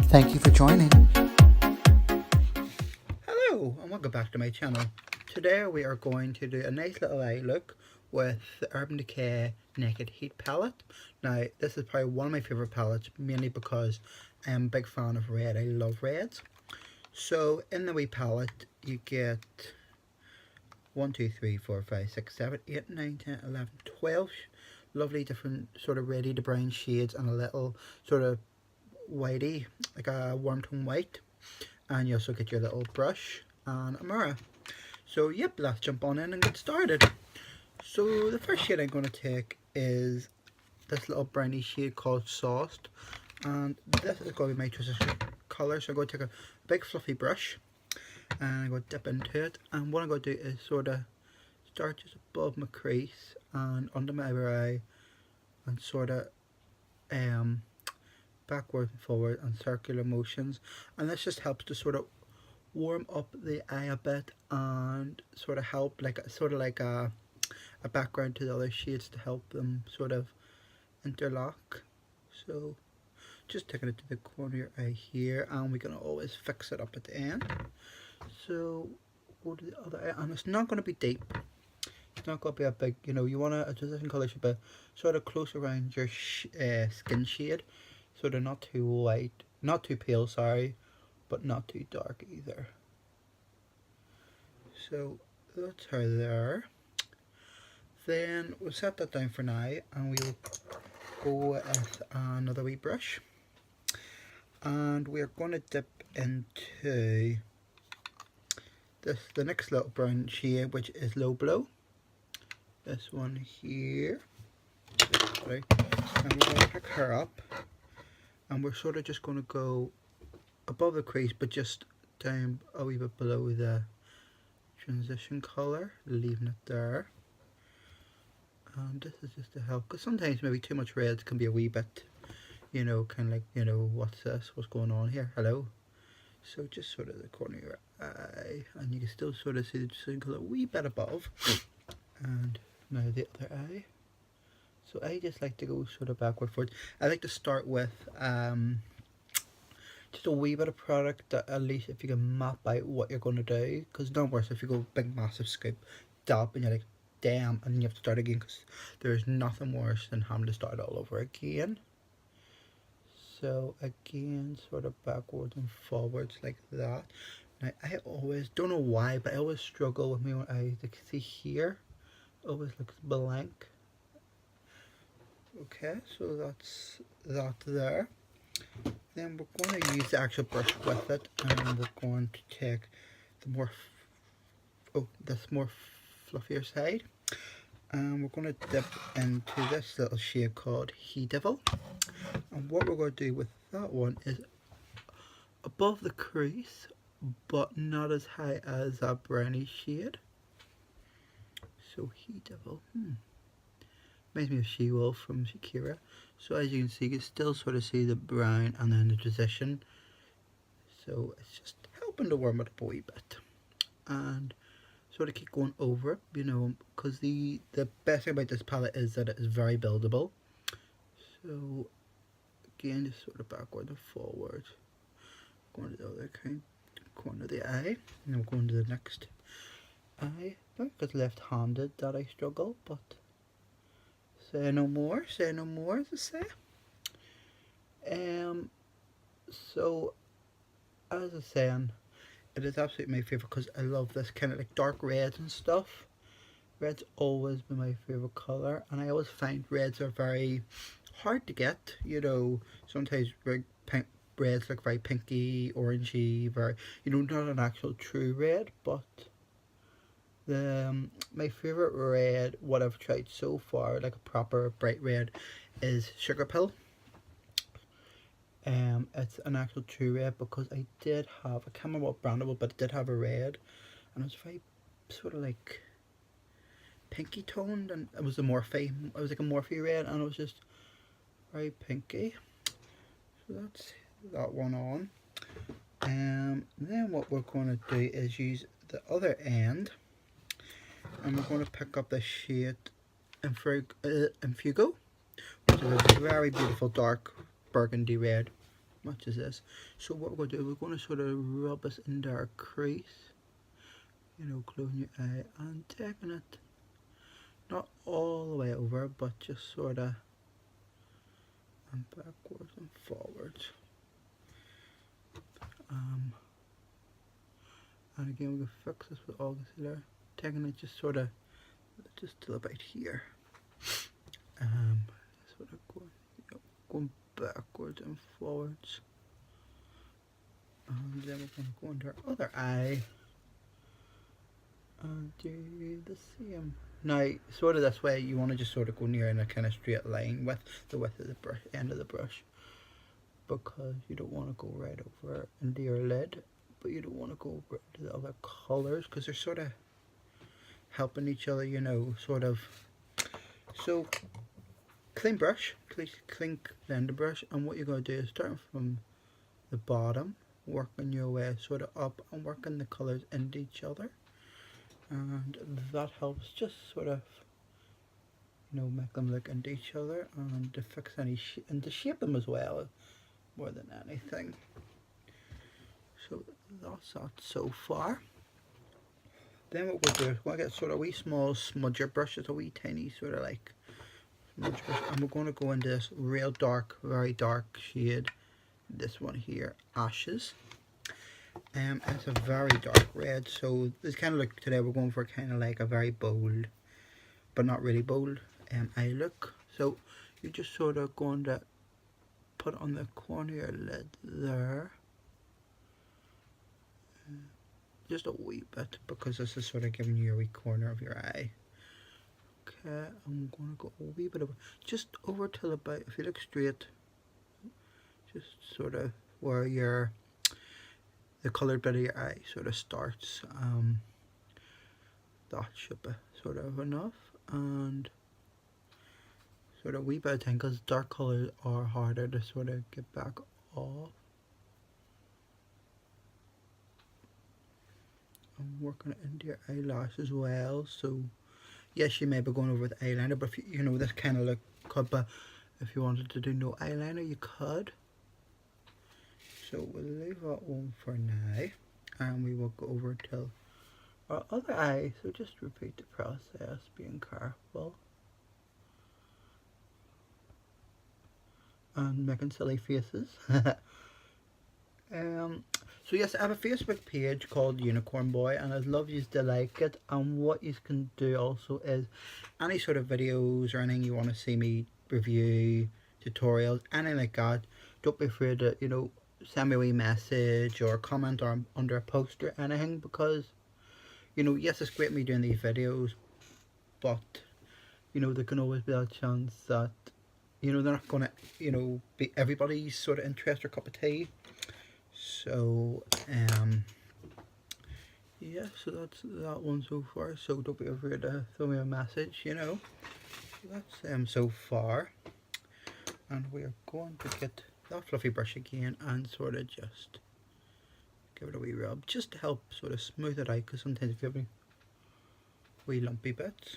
Thank you for joining. Hello and welcome back to my channel. Today we are going to do a nice little eye look with the Urban Decay Naked Heat palette. Now this is probably one of my favourite palettes, mainly because I am a big fan of red. I love reds. So in the wee palette you get 1, 2, 3, 4, 5, 6, 7, 8, 9, 10, 11, 12 lovely different sort of ready to brown shades and a little sort of whitey, like a warm tone white. And you also get your little brush and a mirror. So yep, let's jump on in and get started. So the first shade I'm going to take is this little brownie shade called Sauced, and this is going to be my transition colour. So I'm going to take a big fluffy brush and I'm going to dip into it, and what I'm going to do is sort of start just above my crease and under my eye and sort of backward and forward and circular motions, and this just helps to sort of warm up the eye a bit and sort of help like a background to the other shades to help them sort of interlock. So just taking it to the corner of your eye here, and we're going to always fix it up at the end. So go to the other eye, and it's not going to be deep, it's not going to be a big, you want a transition colour should be sort of close around your skin shade, so they're not too white, not too pale, sorry, but not too dark either. So that's how they are. Then we'll set that down for now, and we'll go with another wee brush, and we're going to dip into the next little brown shade, which is Low Blow. This one here, right, and we're going to pick her up, and we're sort of just going to go above the crease but just down a wee bit below the transition colour, leaving it there. And this is just to help, because sometimes maybe too much red can be a wee bit, kind of like, what's this, what's going on here, hello. So just sort of the corner of your eye, and you can still sort of see the transition colour a wee bit above. And now the other eye. So I just like to go sort of backward forward. I like to start with just a wee bit of product that at least if you can map out what you're going to do, because no worse if you go big massive scoop, dab, and you're like damn, and you have to start again, because there's nothing worse than having to start all over again. So again, sort of backwards and forwards like that. Now I always, don't know why, but I always struggle with my own eyes. You can see here, always looks blank. Okay, so that's that there. Then we're going to use the actual brush with it, and we're going to take the more this more fluffier side, and we're going to dip into this little shade called He Devil. And what we're going to do with that one is above the crease, but not as high as that brownie shade. So He Devil, reminds me of She-Wolf from Shakira. So as you can see, you can still sort of see the brown and then the transition. So it's just helping to warm it up a wee bit. And sort of keep going over it, because the best thing about this palette is that it is very buildable. So again, just sort of backward and forward. Going to the other corner of the eye. And then we're going to the next eye. Not because left-handed that I struggle, but say no more, as I say. So as I was saying, it is absolutely my favourite because I love this kind of like dark reds and stuff. Red's always been my favourite colour, and I always find reds are very hard to get, sometimes reds look very pinky, orangey, very, not an actual true red, but my favourite red, what I've tried so far, like a proper bright red, is Sugar Pill. It's an actual true red, because I did have, I can't remember what brand it was, but it did have a red, and it was very sort of like pinky toned, and it was like a Morphe red, and it was just very pinky. So that's that one on. Then what we're going to do is use the other end, and we're going to pick up the shade Infugo, which is a very beautiful dark burgundy red. much as this. So what we're going to do, we're going to sort of rub this into our crease, you know, closing your eye and taking it not all the way over, but just sort of and backwards and forwards. And again, we can fix this with all concealer, taking it just sort of just till about here. Sort of going backwards and forwards, and then we're going to go into our other eye and do the same. Now, sort of this way, you want to just sort of go near in a kind of straight line with the width of the brush, end of the brush, because you don't want to go right over into your lid, but you don't want to go over into the other colours because they're sort of helping each other, you know, sort of. So, clean brush, clean blender brush, and what you're going to do is start from the bottom, working your way sort of up and working the colours into each other, and that helps just sort of, you know, make them look into each other and to fix any and to shape them as well, more than anything. So that's that so far. Then what we'll do is we'll get sort of wee small smudger brushes, a wee tiny sort of like smudge brush, and we're going to go into this real dark, very dark shade, this one here, Ashes. It's a very dark red, so this kind of look today we're going for kind of like a very bold, but not really bold, eye look. So you're just sort of going to put it on the corner of your lid there, just a wee bit, because this is sort of giving you a wee corner of your eye. Okay, I'm going to go a wee bit over, just over till about, if you look straight, just sort of where your the coloured bit of your eye sort of starts. That should be sort of enough, and sort of wee bit of time, because dark colours are harder to sort of get back off. I'm working it into your eyelash as well, so yes, you may be going over with eyeliner, but if you know, this kind of look could be, if you wanted to do no eyeliner, you could. So we'll leave that one for now, and we will go over till our other eye. So just repeat the process, being careful and making silly faces. So yes, I have a Facebook page called Unicorn Boy, and I'd love you to like it. And what you can do also is any sort of videos or anything you want to see me review, tutorials, anything like that, don't be afraid to, you know, send me a wee message or comment on under a post or anything, because, you know, yes, it's great me doing these videos, but, you know, there can always be a chance that, you know, they're not going to, you know, be everybody's sort of interest or cup of tea. So yeah, so that's that one so far, so don't be afraid to throw me a message, you know. So that's so far, and we are going to get that fluffy brush again and sort of just give it a wee rub, just to help sort of smooth it out, because sometimes if you have wee lumpy bits,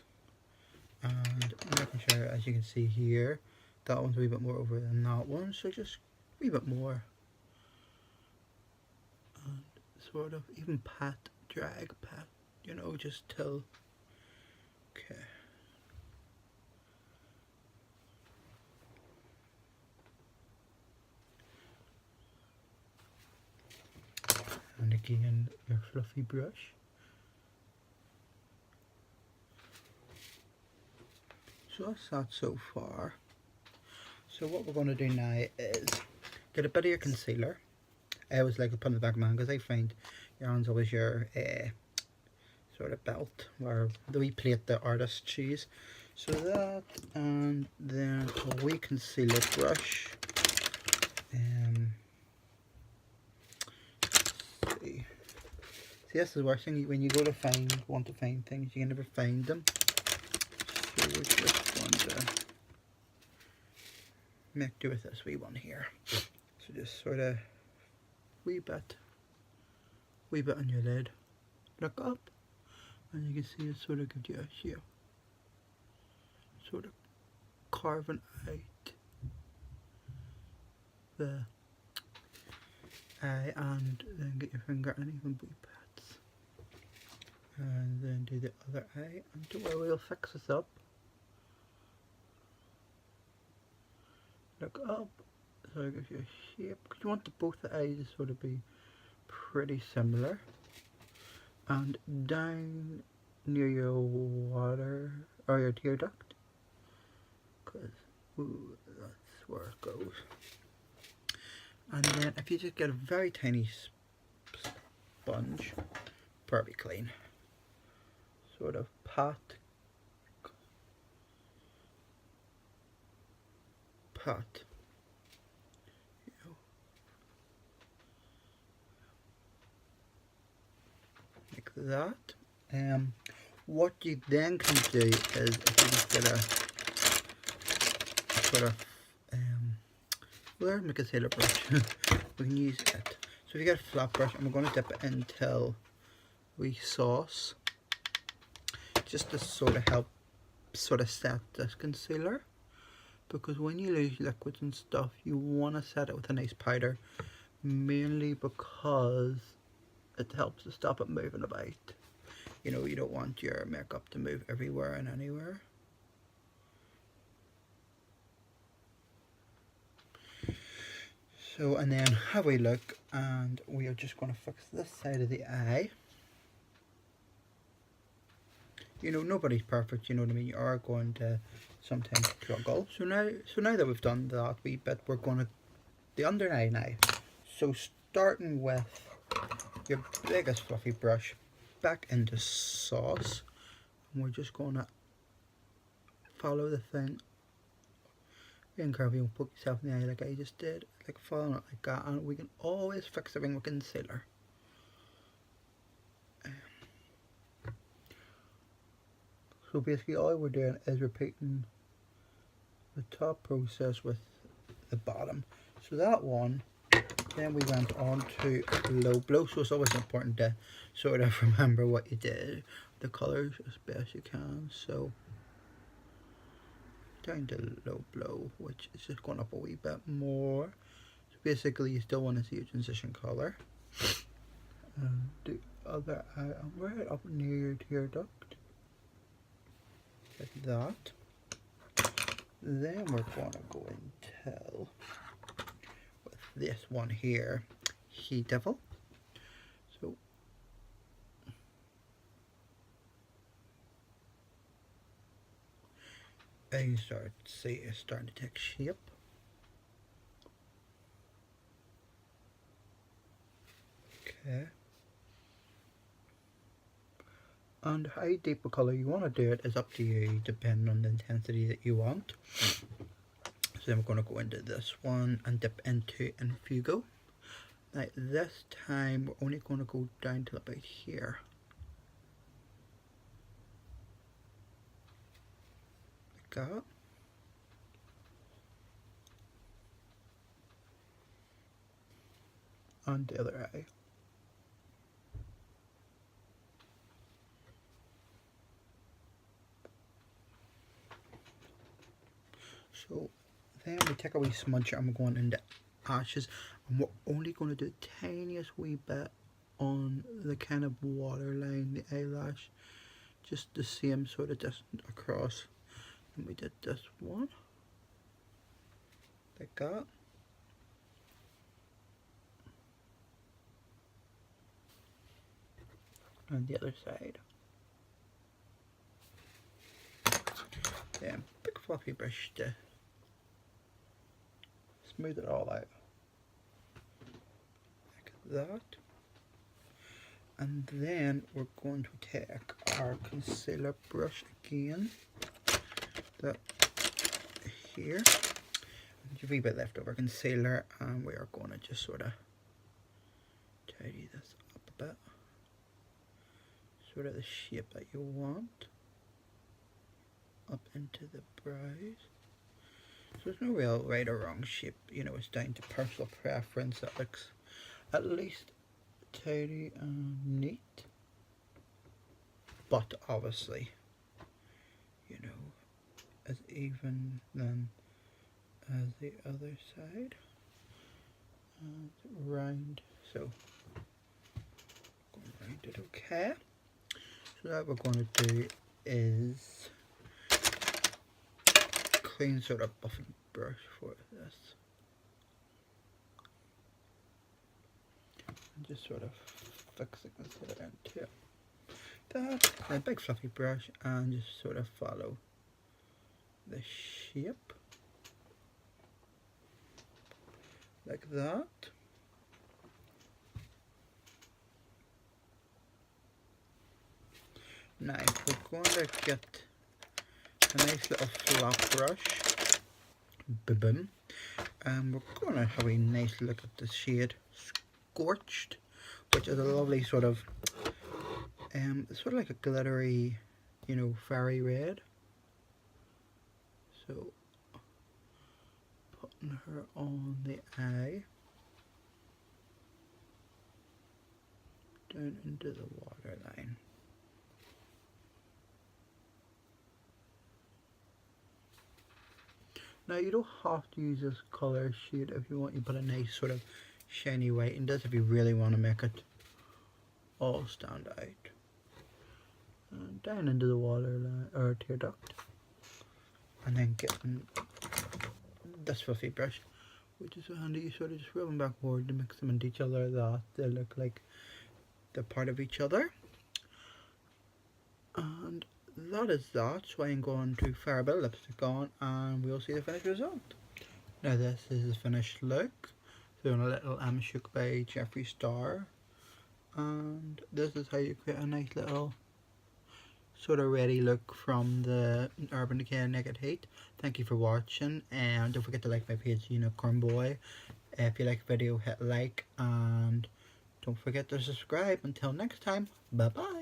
and making sure, as you can see here, that one's a wee bit more over than that one, so just a wee bit more, and sort of even pat, you know, just till, okay. And again, your fluffy brush. So that's that so far. So what we're going to do now is get a bit of your concealer. I always like to put in the back of my hand, because I find your hand's always your sort of belt, or the wee plate the artists use. So that, and then a wee concealer brush. See, this is the worst thing, when you go to want to find things, you can never find them. So we're just going to make do with this wee one here. So just sort of wee bit on your lid, look up, and you can see it sort of gives you a shape, sort of carving out the eye and then get your finger and even wee bits. And then do the other eye and we'll fix this up. Look up, so it gives you a shape, because you want both the eyes to sort of be pretty similar. And down near your water, or your tear duct, because that's where it goes. And then if you just get a very tiny sponge, pretty clean, sort of pat, you know, like that. What you then can do is, if you just get a sort of where's my concealer brush? We can use it. So if you get a flat brush, and we're going to dip it into wee sauce, just to sort of help sort of set this concealer, because when you lose liquids and stuff, you want to set it with a nice powder, mainly because it helps to stop it moving about. You know, you don't want your makeup to move everywhere and anywhere. So, and then have a look, and we are just going to fix this side of the eye. You know, nobody's perfect, you know what I mean, you are going to sometimes struggle. So now that we've done that wee bit, we're going to the under eye now. So starting with your biggest fluffy brush, back into sauce, and we're just going to follow the thing. Being careful, you don't poke yourself in the eye like I just did, like following it like that, and we can always fix everything with concealer. So basically all we're doing is repeating the top process with the bottom. So that one, then we went on to low blow, so it's always important to sort of remember what you did, the colours as best you can. So down to low blow, which is just going up a wee bit more. So basically you still want to see your transition colour. And the other eye, right up near your tear duct, like that. Then we're going to go into with this one here, He Devil. So I start to see it's starting to take shape. Okay. And how deep a colour you want to do it is up to you, depending on the intensity that you want. So then we're going to go into this one and dip into Infugo. Now this time we're only going to go down to about here. Like that. And the other eye. So then we take a wee smudger and we're going into Ashes, and we're only going to do the tiniest wee bit on the kind of waterline, the eyelash, just the same sort of distance across. And we did this one, like that. And the other side. Then big fluffy brush to smooth it all out, like that. And then we're going to take our concealer brush again, that here, and a wee bit left over concealer, and we are going to just sort of tidy this up a bit, sort of the shape that you want, up into the brows. So there's no real right or wrong shape, you know, it's down to personal preference that looks at least tidy and neat. But obviously, you know, as even then as the other side. And round So going to okay. So what we're going to do is clean sort of buffing brush for this. And just sort of fixing this into that. A big fluffy brush and just sort of follow the shape like that. Now we're going to get a nice little flat brush, boom, and we're going to have a nice look at the shade Scorched, which is a lovely sort of like a glittery, you know, fairy red. So putting her on the eye, down into the waterline. Now you don't have to use this colour shade if you want. You put a nice sort of shiny white in this if you really want to make it all stand out. And down into the waterline or tear duct, and then getting this fluffy brush, which is so handy. You sort of just rub them backward to mix them into each other, that they look like they're part of each other. And that is that. So I'm going to fire a bit of lipstick on and we'll see the finished result. Now this is the finished look. Doing a little Shook by Jeffree Star. And this is how you create a nice little sort of ready look from the Urban Decay Naked Heat. Thank you for watching, and don't forget to like my page, Unicorn Boy. If you like the video, hit like, and don't forget to subscribe. Until next time, bye bye.